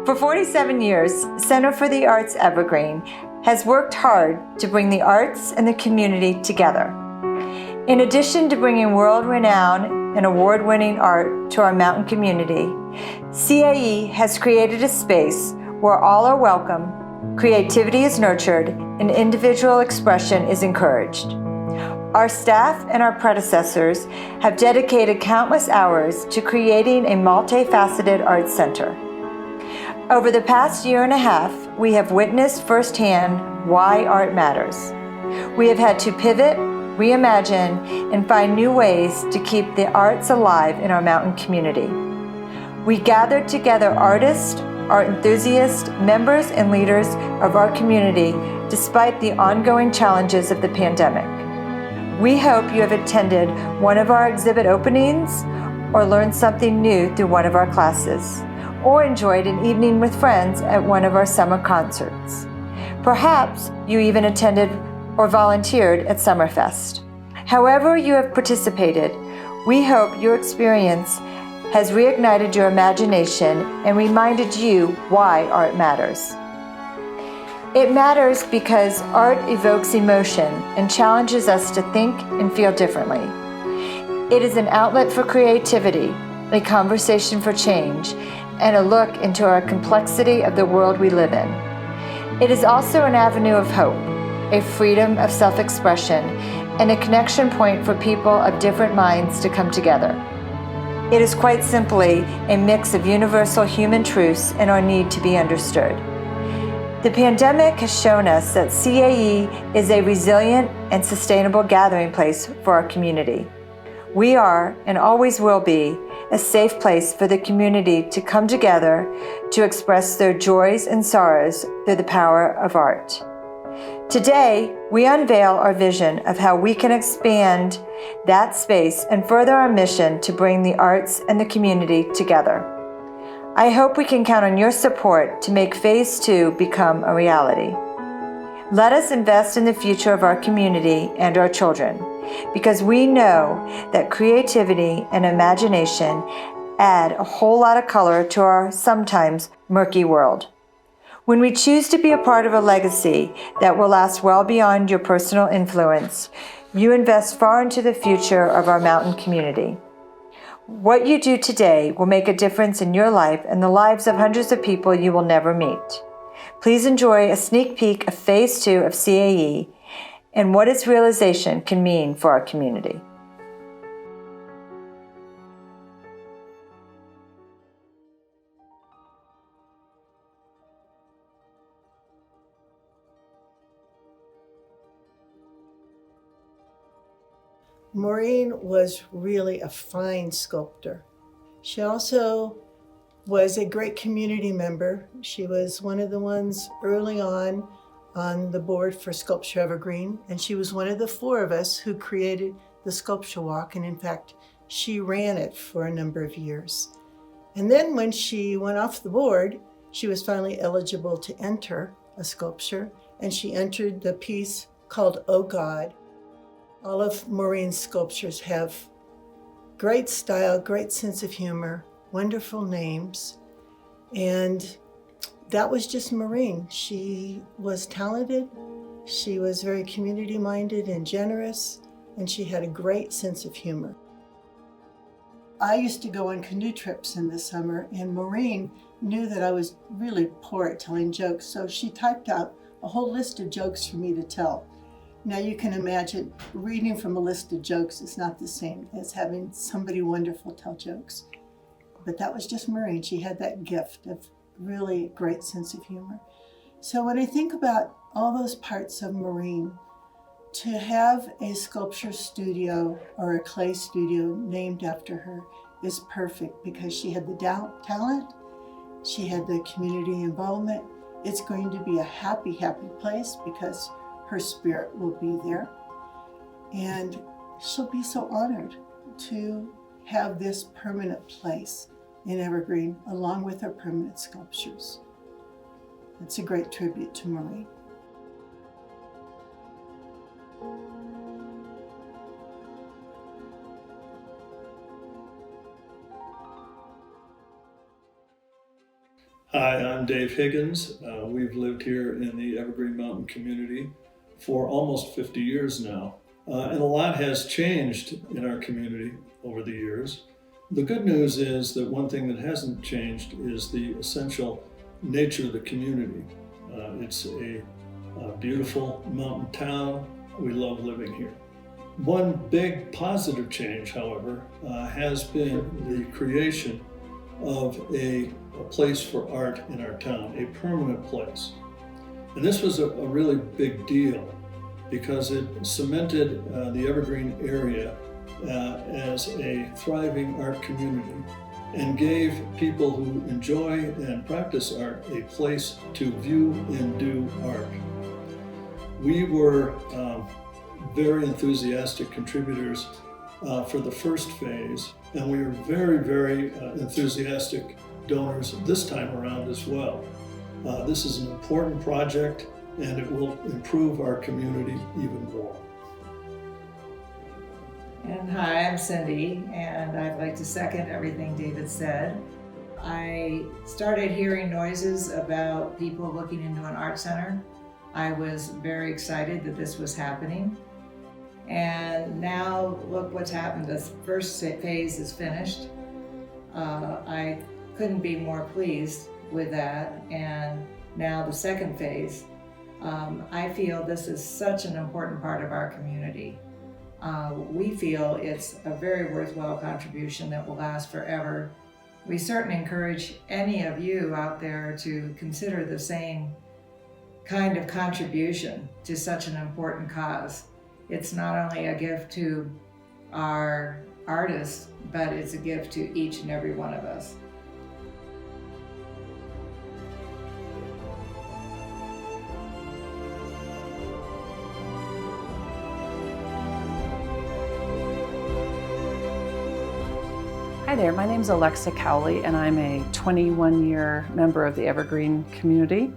For 47 years, Center for the Arts Evergreen has worked hard to bring the arts and the community together. In addition to bringing world-renowned and award-winning art to our mountain community, CAE has created a space where all are welcome, creativity is nurtured, and individual expression is encouraged. Our staff and our predecessors have dedicated countless hours to creating a multifaceted arts center. Over the past year and a half, we have witnessed firsthand why art matters. We have had to pivot, reimagine, and find new ways to keep the arts alive in our mountain community. We gathered together artists, art enthusiasts, members, and leaders of our community despite the ongoing challenges of the pandemic. We hope you have attended one of our exhibit openings or learned something new through one of our classes, or enjoyed an evening with friends at one of our summer concerts. Perhaps you even attended or volunteered at Summerfest. However you have participated, we hope your experience has reignited your imagination and reminded you why art matters. It matters because art evokes emotion and challenges us to think and feel differently. It is an outlet for creativity, a conversation for change, and a look into our complexity of the world we live in. It is also an avenue of hope, a freedom of self-expression, and a connection point for people of different minds to come together. It is quite simply a mix of universal human truths and our need to be understood. The pandemic has shown us that CAE is a resilient and sustainable gathering place for our community. We are, and always will be, a safe place for the community to come together to express their joys and sorrows through the power of art. Today, we unveil our vision of how we can expand that space and further our mission to bring the arts and the community together. I hope we can count on your support to make Phase 2 become a reality. Let us invest in the future of our community and our children, because we know that creativity and imagination add a whole lot of color to our sometimes murky world. When we choose to be a part of a legacy that will last well beyond your personal influence, you invest far into the future of our mountain community. What you do today will make a difference in your life and the lives of hundreds of people you will never meet. Please enjoy a sneak peek of Phase 2 of CAE and what its realization can mean for our community. Maureen was really a fine sculptor. She also was a great community member. She was one of the ones early on the board for Sculpture Evergreen, and she was one of the 4 of us who created the sculpture walk, and in fact, she ran it for a number of years. And then when she went off the board, she was finally eligible to enter a sculpture, and she entered the piece called Oh God. All of Maureen's sculptures have great style, great sense of humor, wonderful names, and that was just Maureen. She was talented, she was very community-minded and generous, and she had a great sense of humor. I used to go on canoe trips in the summer, and Maureen knew that I was really poor at telling jokes, so she typed out a whole list of jokes for me to tell. Now you can imagine reading from a list of jokes is not the same as having somebody wonderful tell jokes. But that was just Maureen. She had that gift of really a great sense of humor. So when I think about all those parts of Maureen, to have a sculpture studio or a clay studio named after her is perfect because she had the talent, she had the community involvement. It's going to be a happy, happy place because her spirit will be there. And she'll be so honored to have this permanent place in Evergreen along with her permanent sculptures. It's a great tribute to Maureen. Hi, I'm Dave Higgins. We've lived here in the Evergreen Mountain community for almost 50 years now. And a lot has changed in our community over the years. The good news is that one thing that hasn't changed is the essential nature of the community. It's a beautiful mountain town. We love living here. One big positive change, however, has been the creation of a place for art in our town, a permanent place. And this was a really big deal because it cemented the Evergreen area as a thriving art community and gave people who enjoy and practice art a place to view and do art. We were very enthusiastic contributors for the first phase, and we are very enthusiastic donors this time around as well. This is an important project, and it will improve our community even more. And hi, I'm Cindy, and I'd like to second everything David said. I started hearing noises about people looking into an art center. I was very excited that this was happening. And now look what's happened. The first phase is finished. I couldn't be more pleased with that. And now the second phase. I feel this is such an important part of our community. We feel it's a very worthwhile contribution that will last forever. We certainly encourage any of you out there to consider the same kind of contribution to such an important cause. It's not only a gift to our artists, but it's a gift to each and every one of us. Hi there, my name is Alexa Cowley and I'm a 21-year member of the Evergreen community.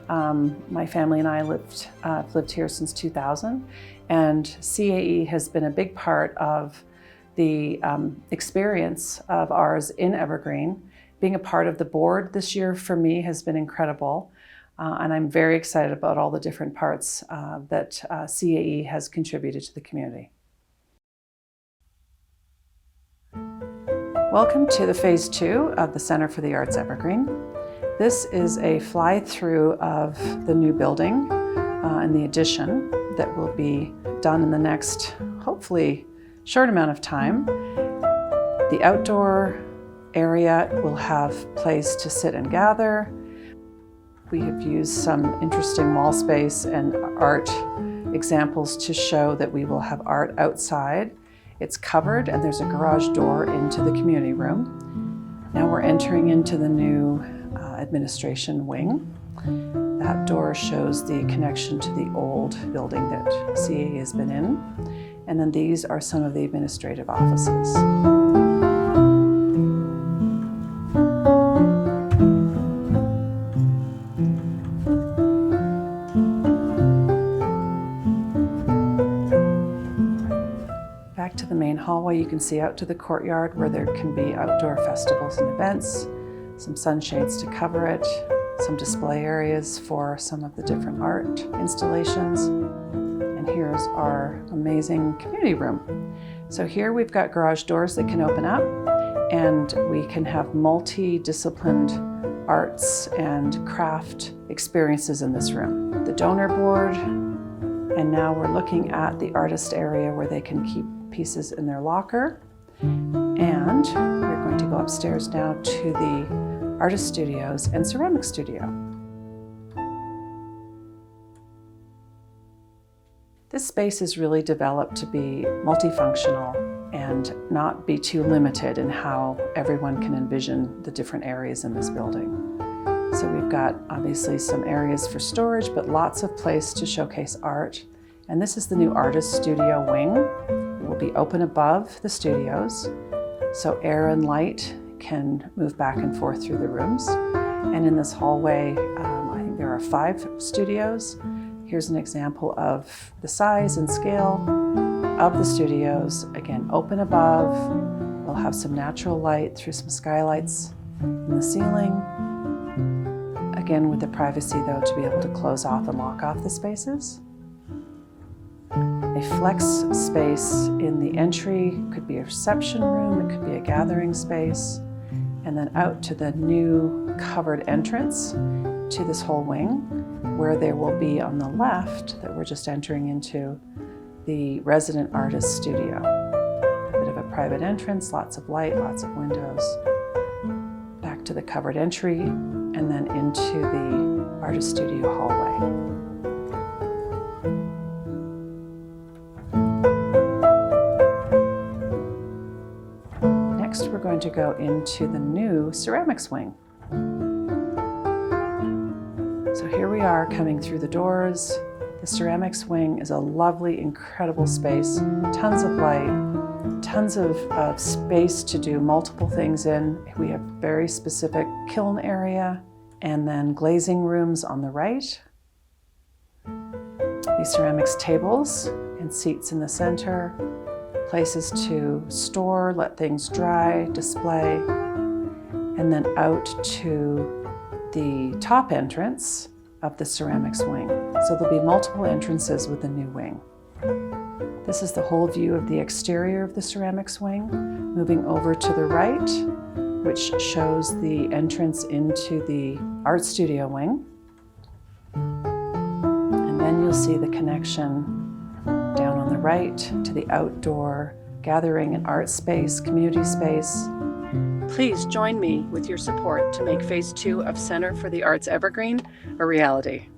My family and I have lived here since 2000, and CAE has been a big part of the experience of ours in Evergreen. Being a part of the board this year for me has been incredible, and I'm very excited about all the different parts that CAE has contributed to the community. Welcome to the Phase 2 of the Center for the Arts Evergreen. This is a fly-through of the new building and the addition that will be done in the next, hopefully, short amount of time. The outdoor area will have place to sit and gather. We have used some interesting wall space and art examples to show that we will have art outside. It's covered and there's a garage door into the community room. Now we're entering into the new administration wing. That door shows the connection to the old building that CAE has been in. And then these are some of the administrative offices. Back to the main hallway, you can see out to the courtyard where there can be outdoor festivals and events, some sunshades to cover it, some display areas for some of the different art installations. And here's our amazing community room. So here we've got garage doors that can open up, and we can have multi-disciplined arts and craft experiences in this room. The donor board, and now we're looking at the artist area where they can keep pieces in their locker. And we're going to go upstairs now to the artist studios and ceramic studio. This space is really developed to be multifunctional and not be too limited in how everyone can envision the different areas in this building. So we've got obviously some areas for storage, but lots of place to showcase art. And this is the new artist studio wing. It will be open above the studios, so air and light can move back and forth through the rooms. And in this hallway, I think there are 5 studios. Here's an example of the size and scale of the studios. Again, open above. We'll have some natural light through some skylights in the ceiling. Again, with the privacy though, to be able to close off and lock off the spaces. A flex space in the entry, could be a reception room, it could be a gathering space, and then out to the new covered entrance to this whole wing, where there will be on the left, that we're just entering into, the resident artist studio. A bit of a private entrance, lots of light, lots of windows. Back to the covered entry, and then into the artist studio hallway. Next, we're going to go into the new ceramics wing. So here we are coming through the doors. The ceramics wing is a lovely, incredible space. Tons of light, tons of space to do multiple things in. We have very specific kiln area and then glazing rooms on the right. These ceramics tables and seats in the center. Places to store, let things dry, display, and then out to the top entrance of the ceramics wing. So there'll be multiple entrances with the new wing. This is the whole view of the exterior of the ceramics wing. Moving over to the right, which shows the entrance into the art studio wing. And then you'll see the connection down on the right to the outdoor gathering and art space, community space. Please join me with your support to make Phase 2 of Center for the Arts Evergreen a reality.